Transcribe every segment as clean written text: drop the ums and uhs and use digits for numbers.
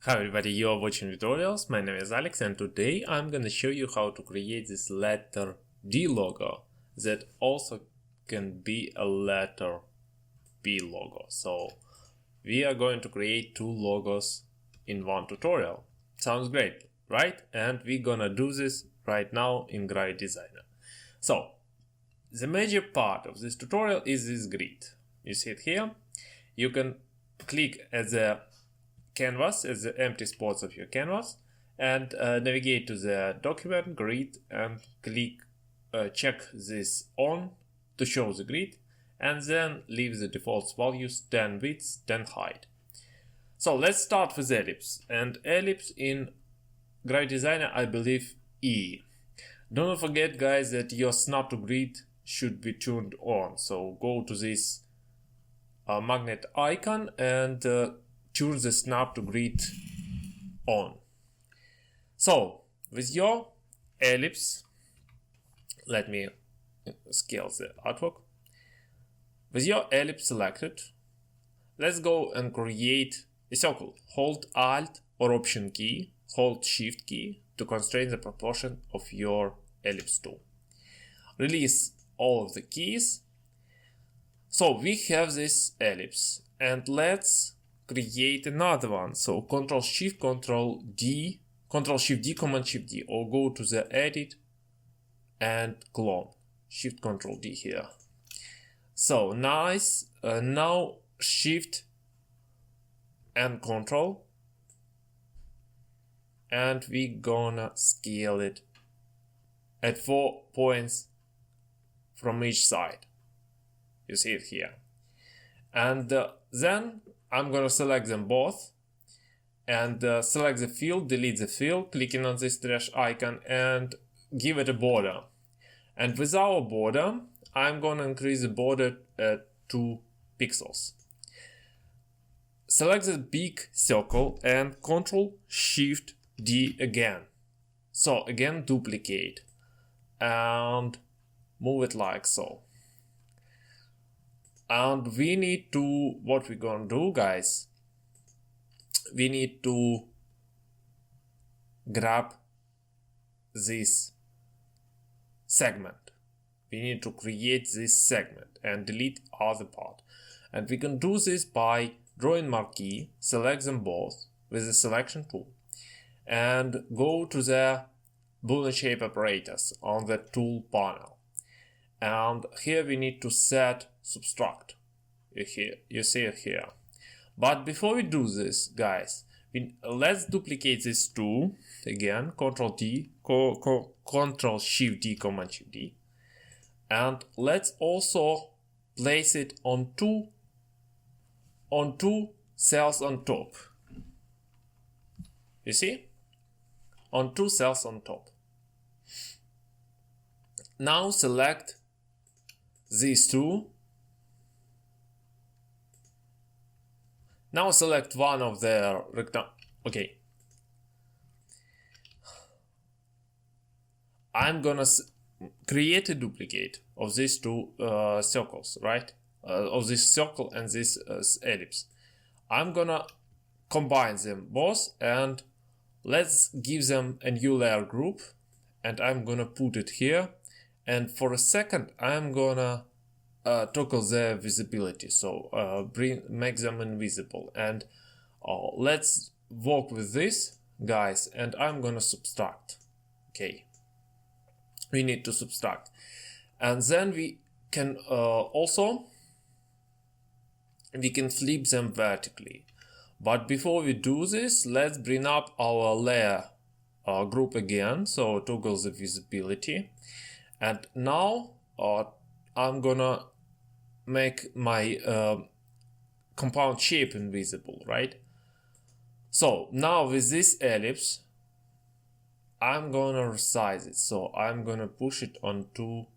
Hi everybody, you are watching tutorials. My name is Alex and today I'm gonna show you how to create this letter D logo that also can be a letter B logo. So we are going to create two logos in one tutorial. Sounds great, right? And we're gonna do this right now in Gravit Designer. So the major part of this tutorial is this grid. You see it here. You can click at the canvas, as the empty spots of your canvas, and navigate to the document grid and click check this on to show the grid, and then leave the default values 10 width, 10 height. So let's start with ellipse, and ellipse in Gravit Designer I believe E. Don't forget guys that your snap to grid should be turned on, so go to this magnet icon and turn the snap to grid on. So with your ellipse, let me scale the artwork. With your ellipse selected, let's go and create a circle. Hold Alt or Option key, hold Shift key to constrain the proportion of your ellipse tool. Release all of the keys. So we have this ellipse, and let's create another one. So Control Shift Control D, Control Shift D, Command Shift D, or go to the Edit and clone. Shift Control D here. So nice. Now Shift and Control, and we gonna scale it at 4 points from each side. You see it here, and then I'm gonna select them both and select the field, delete the field, clicking on this trash icon and give it a border. And with our border, I'm gonna increase the border at 2 pixels. Select the big circle and Control Shift D again. So again, duplicate and move it like so. And we need to, what we're gonna do guys, we need to grab this segment. We need to create this segment and delete other part. And we can do this by drawing marquee, select them both with the selection tool, and go to the Boolean shape operators on the tool panel. And here we need to set subtract. You see it here. But before we do this, guys, let's duplicate this tool again. Control D, Control Shift D, Command Shift D, and let's also place it on two cells on top. You see, on 2 cells on top. Now select these two. Now select one of the rectangles. Okay. I'm gonna create a duplicate of these two circles, right? Of this circle and this ellipse. I'm gonna combine them both and let's give them a new layer group, and I'm gonna put it here. And for a second, I'm gonna toggle their visibility, so make them invisible. And let's work with this, guys. And I'm gonna subtract. Okay, we need to subtract, and then we can also flip them vertically. But before we do this, let's bring up our layer group again. So toggle the visibility. And now I'm gonna make my compound shape invisible, right? So now with this ellipse, I'm gonna resize it. So I'm gonna push it on 2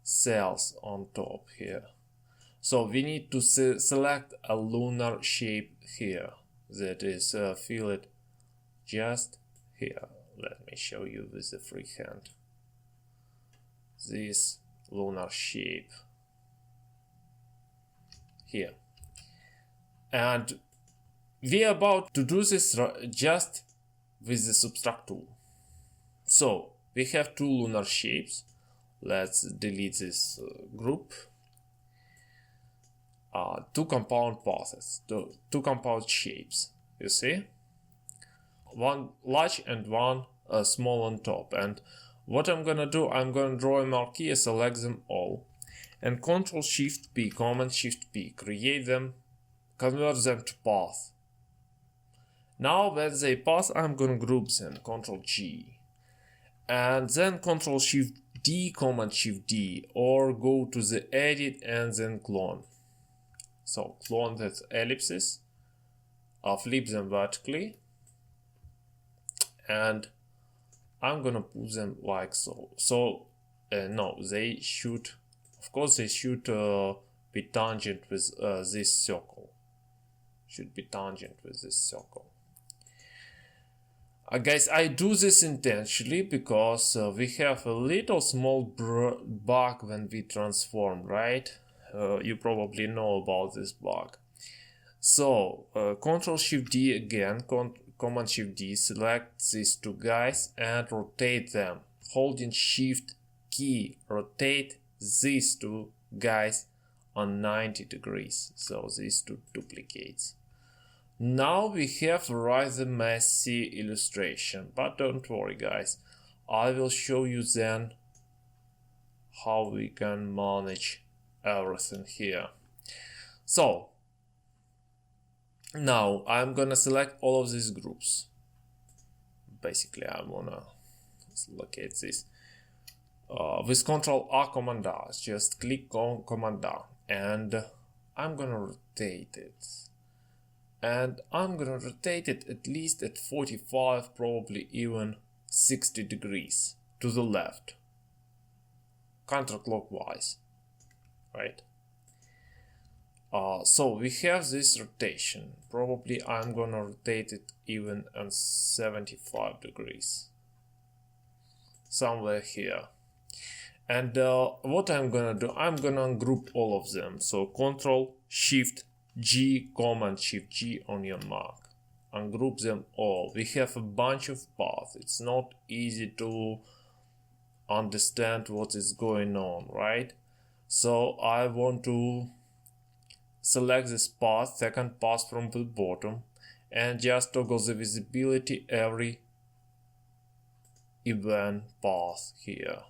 cells on top here. So we need to select a lunar shape here. That is, fill it just here. Let me show you with the freehand. This lunar shape here, and we are about to do this just with the subtract tool. So we have two lunar shapes. Let's delete this group. Two compound paths, two compound shapes, you see? One large and one small on top. And what I'm gonna do, I'm gonna draw a marquee, select them all, and Ctrl Shift P, Command Shift P, create them, convert them to path. Now when they pass, I'm gonna group them, Ctrl G, and then Ctrl Shift D, Command Shift D, or go to the edit and then clone. So clone that ellipses, flip them vertically, and I'm gonna put them like so. So no, they should, of course, they should be tangent with this circle. Should be tangent with this circle. Guys, I do this intentionally because we have a little small bug when we transform, right? You probably know about this bug. So Ctrl Shift D again, Command Shift D, select these two guys and rotate them. Holding Shift key, rotate these two guys on 90 degrees. So these two duplicates. Now we have a rather messy illustration, but don't worry guys, I will show you then how we can manage everything here. So now I'm gonna select all of these groups. Basically I wanna locate this with Ctrl R, Command R, just click on Command R, and I'm gonna rotate it. And I'm gonna rotate it at least at 45, probably even 60 degrees to the left, counterclockwise, right? So we have this rotation. Probably I'm gonna rotate it even on 75 degrees, somewhere here. And what I'm gonna do, I'm gonna group all of them. So Ctrl Shift G, Command Shift G on your mark, ungroup them all. We have a bunch of paths. It's not easy to understand what is going on, right? So I want to select this path, second path from the bottom, and just toggle the visibility every event path here.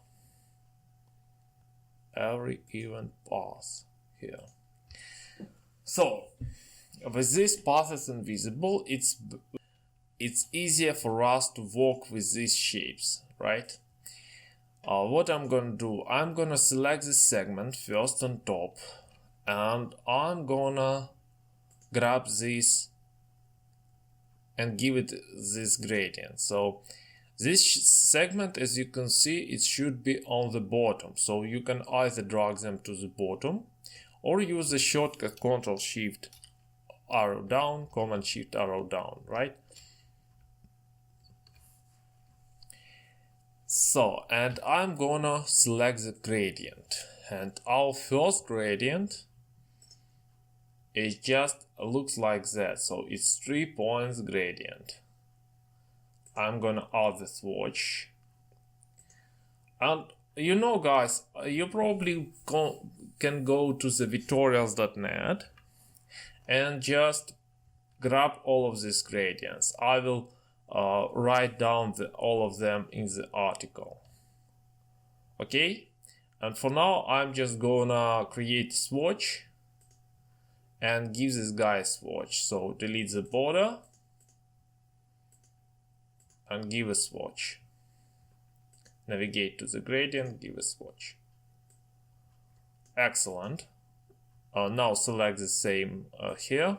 Every event path here. So, with this path is invisible, it's easier for us to work with these shapes, right? What I'm gonna do, I'm gonna select this segment first on top, and I'm gonna grab this and give it this gradient. So this segment, as you can see, it should be on the bottom. So you can either drag them to the bottom, or use the shortcut Ctrl Shift arrow down, Command Shift arrow down, right? So, and I'm gonna select the gradient, and our first gradient, it just looks like that. So it's 3 points gradient. I'm gonna add the swatch, and you know guys, you probably can go to the tutorials.net and just grab all of these gradients. I will write down all of them in the article. Okay, and for now I'm just gonna create a swatch and give this guy a swatch. So delete the border and give a swatch. Navigate to the gradient, give a swatch. Excellent. Now select the same here.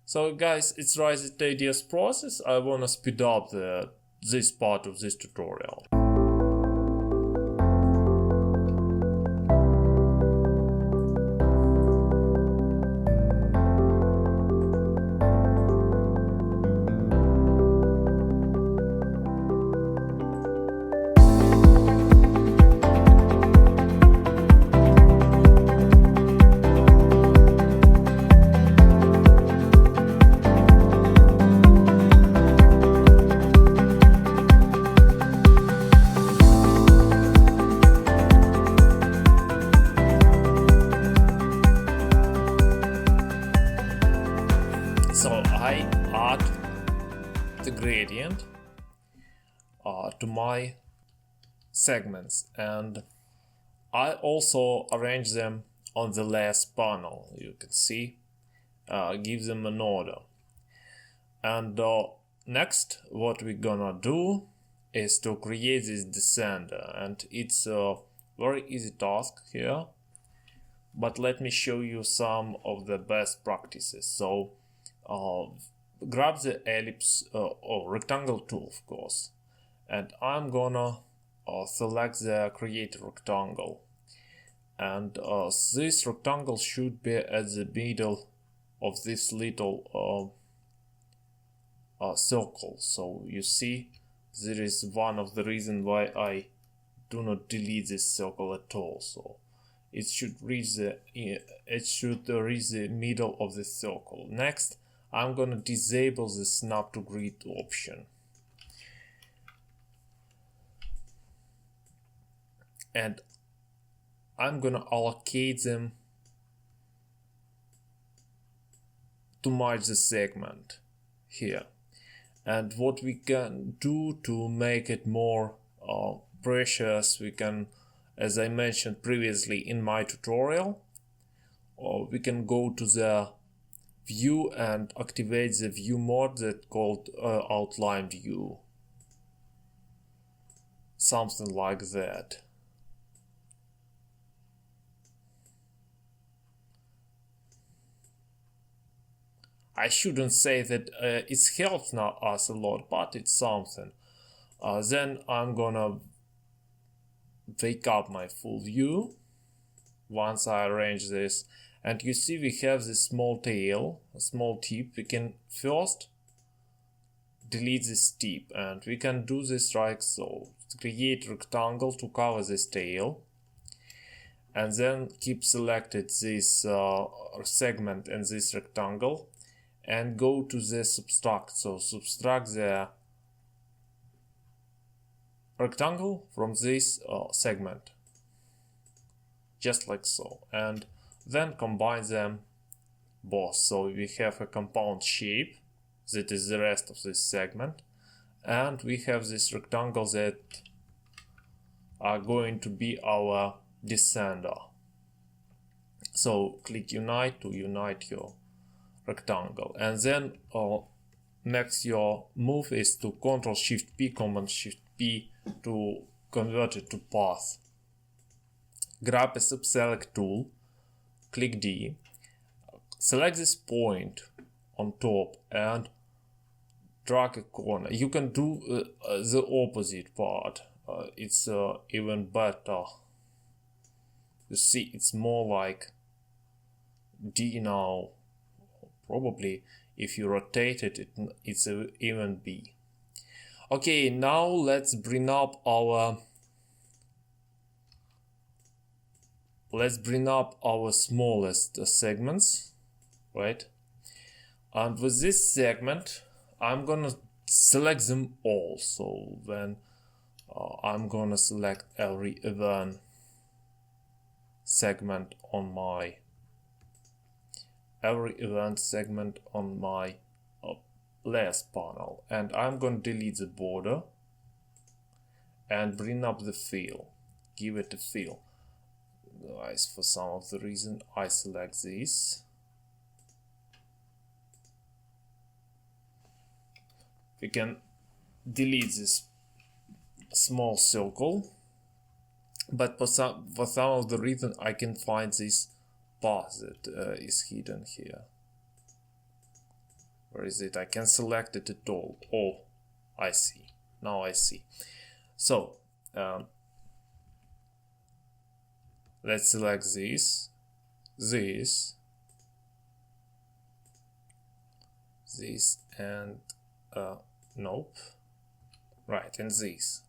So guys, it's rather tedious process. I wanna speed up this part of this tutorial. gradient to my segments, and I also arrange them on the last panel. You can see, give them an order. And next, what we're gonna do is to create this descender, and it's a very easy task here. But let me show you some of the best practices. So grab the ellipse or rectangle tool, of course, and I'm gonna select the create rectangle, and this rectangle should be at the middle of this little circle. So you see, there is one of the reasons why I do not delete this circle at all. So it should reach the middle of the circle. Next, I'm gonna disable the snap to grid option, and I'm gonna allocate them to match the segment here. And what we can do to make it more precious, we can, as I mentioned previously in my tutorial, we can go to the view and activate the view mode that's called outline view. Something like that. I shouldn't say that it's helped us a lot, but it's something. Then I'm gonna wake up my full view once I arrange this, and you see we have this small tail, a small tip. We can first delete this tip, and we can do this like so. Create rectangle to cover this tail, and then keep selected this segment and this rectangle, and go to the subtract. So subtract the rectangle from this segment, just like so, and then combine them both. So we have a compound shape that is the rest of this segment, and we have this rectangle that are going to be our descender. So click unite to unite your rectangle, and then next your move is to Ctrl Shift P, Command Shift P to convert it to path. Grab a subselect tool, click D, select this point on top and drag a corner. You can do the opposite part. It's even better. You see, it's more like D now. Probably if you rotate it, it's even B. Okay, now let's bring up our smallest segments, right? And with this segment, I'm gonna select them all. So then I'm gonna select every event segment on my last panel, and I'm going to delete the border and bring up the fill, give it a fill. Guys, for some of the reason I select this. We can delete this small circle, but for some of the reason I can find this path that is hidden here. Where is it? I can select it at all. Oh, I see. Now I see. So let's select this, and nope. Right, and this.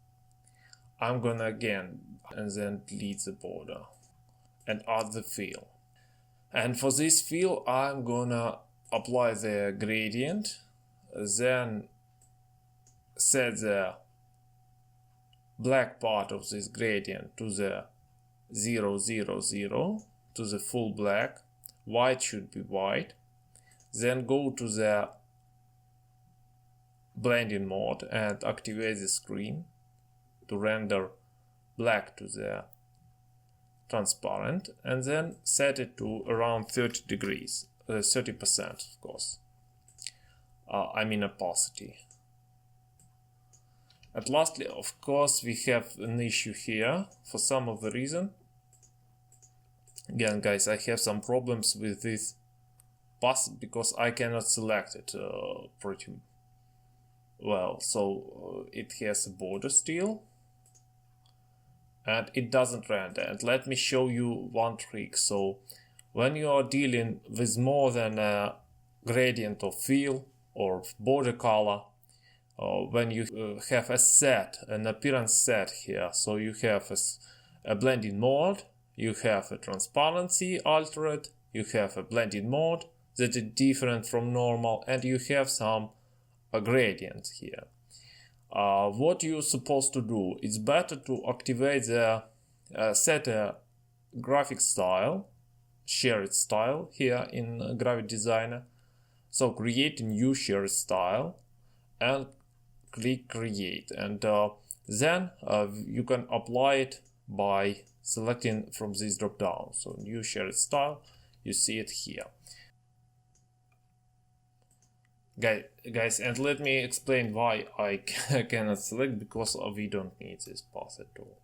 I'm gonna again and then delete the border and add the fill. And for this fill, I'm gonna apply the gradient, then set the black part of this gradient to the 0, 0, 0, to the full black. White should be white. Then go to the blending mode and activate the screen to render black to the transparent, and then set it to around 30 degrees, 30% of course. I mean opacity. And lastly, of course, we have an issue here for some of the reason. Again, guys, I have some problems with this path because I cannot select it pretty well. So it has a border still, and it doesn't render. And let me show you one trick. So when you are dealing with more than a gradient of fill or border color, when you have a set, an appearance set here, so you have a blending mode, you have a transparency altered, you have a blending mode that is different from normal, and you have some gradient here. What you're supposed to do, it's better to activate the set a graphic style, shared style here in Gravit Designer. So create a new shared style and click create, and then you can apply it by selecting from this drop down. So new shared style, you see it here. Guys, and let me explain why I cannot select, because we don't need this path at all.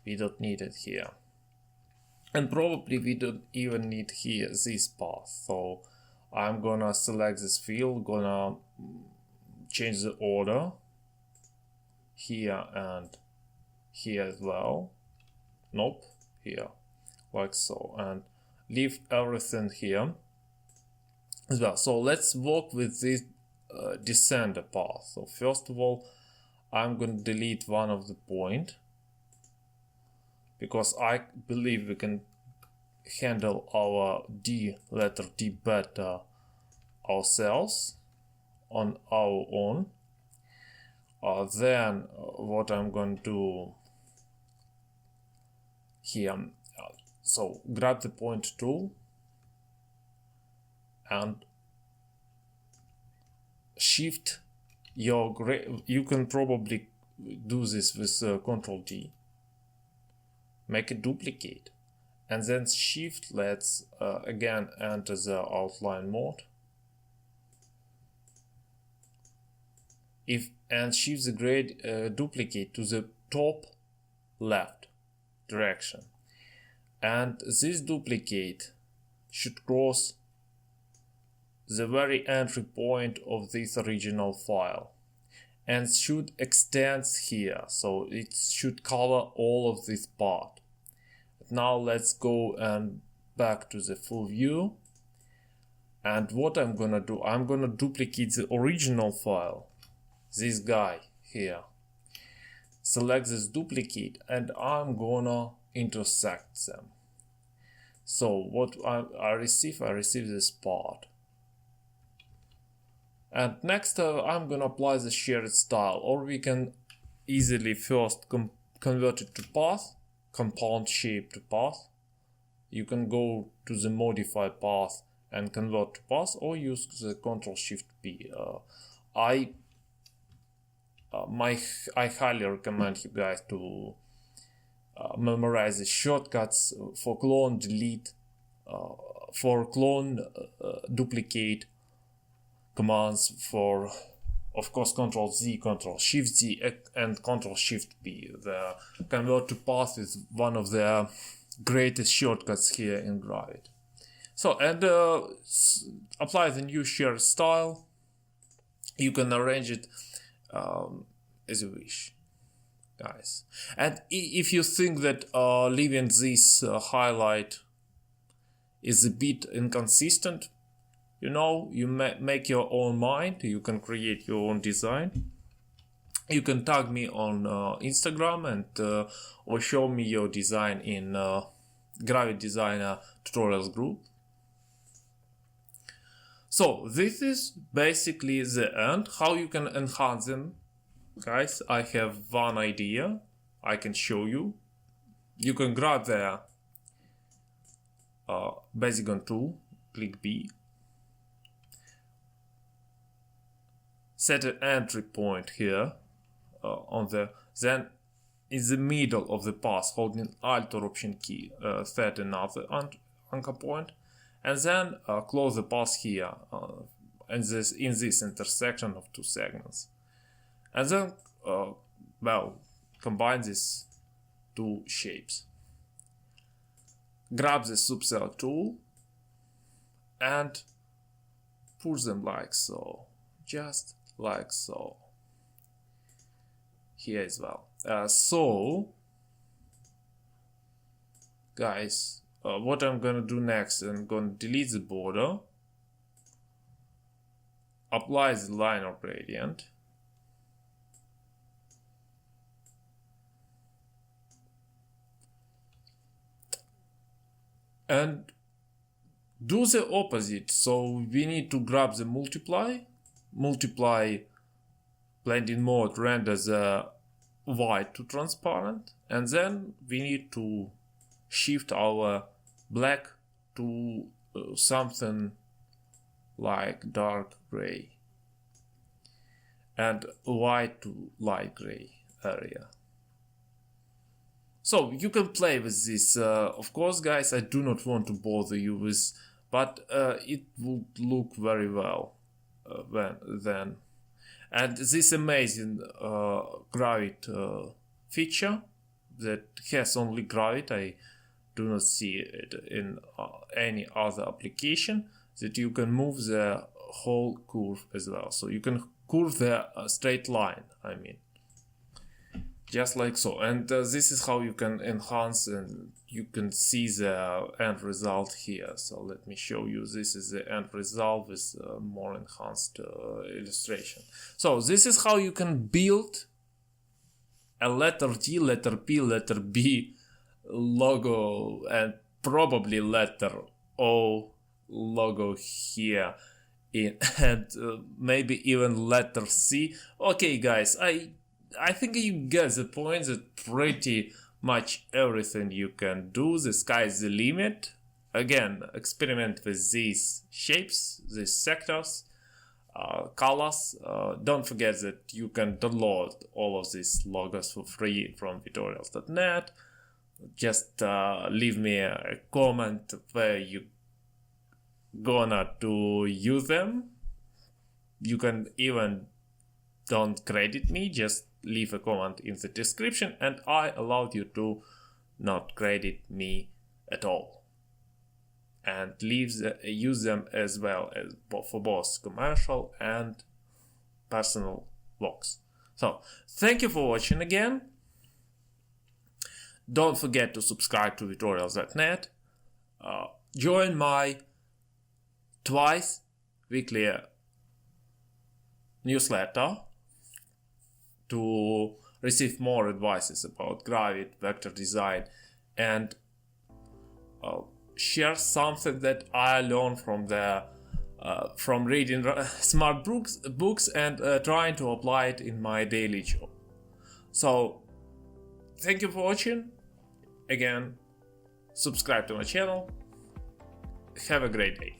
We don't need it here, and probably we don't even need here this path. So I'm gonna select this field, gonna change the order here and here as well. Nope, here, like so, and leave everything here as well. So let's work with this descender path. So first of all, I'm going to delete one of the point, because I believe we can handle our letter D better ourselves on our own. Then what I'm going to do here, so grab the point tool and shift your you can probably do this with Control D, make a duplicate, and then shift, let's again enter the outline mode, and shift the duplicate to the top left direction, and this duplicate should cross the very entry point of this original file and should extend here, so it should cover all of this part. Now let's go and back to the full view, and what I'm gonna do, I'm gonna duplicate the original file, this guy here, select this duplicate, and I'm gonna intersect them. So what I receive this part. And next I'm gonna apply the shared style, or we can easily first convert it to path, compound shape to path. You can go to the modify path and convert to path, or use the Ctrl Shift P. I highly recommend you guys to memorize the shortcuts for clone, delete, for clone, duplicate commands, for of course Ctrl Z, Ctrl Shift Z, and Ctrl Shift P. The convert to path is one of the greatest shortcuts here in Gravit. So, and apply the new shared style. You can arrange it as you wish, guys. And if you think that leaving this highlight is a bit inconsistent, you know, you make your own mind. You can create your own design. You can tag me on Instagram and or show me your design in Gravit Designer tutorials group. So this is basically the end. How you can enhance them, guys. I have one idea I can show you. You can grab the Basic tool, click B. set an entry point here then in the middle of the path, holding Alt or Option key, set another anchor point, and then close the path here in this intersection of two segments, and then combine these two shapes. Grab the subselect tool and push them like so, just like so. Here as well. So, guys, what I'm gonna do next, I'm gonna delete the border, apply the liner gradient, and do the opposite. So we need to grab the multiply blending mode, render the white to transparent, and then we need to shift our black to something like dark gray and white to light gray area. So you can play with this. Of course, guys, I do not want to bother you with, but it would look very well then. And this amazing Gravit feature that has only Gravit, I do not see it in any other application, that you can move the whole curve as well. So you can curve the straight line, I mean, just like so. And this is how you can enhance, and you can see the end result here. So let me show you. This is the end result with more enhanced illustration. So this is how you can build a letter D, letter P, letter B logo, and probably letter O logo here, and maybe even letter C. Okay, guys, I think you get the point that pretty much everything you can do. The sky is the limit. Again, experiment with these shapes, these sectors, colors. Don't forget that you can download all of these logos for free from tutorials.net. Just leave me a comment where you gonna to use them. You can even don't credit me, just leave a comment in the description, and I allowed you to not credit me at all, and use them as well as for both commercial and personal vlogs. So thank you for watching again. Don't forget to subscribe to tutorials.net. Join my twice weekly newsletter to receive more advices about Gravit, vector design, and share something that I learned from reading smart books and trying to apply it in my daily job. So thank you for watching. Again, subscribe to my channel. Have a great day.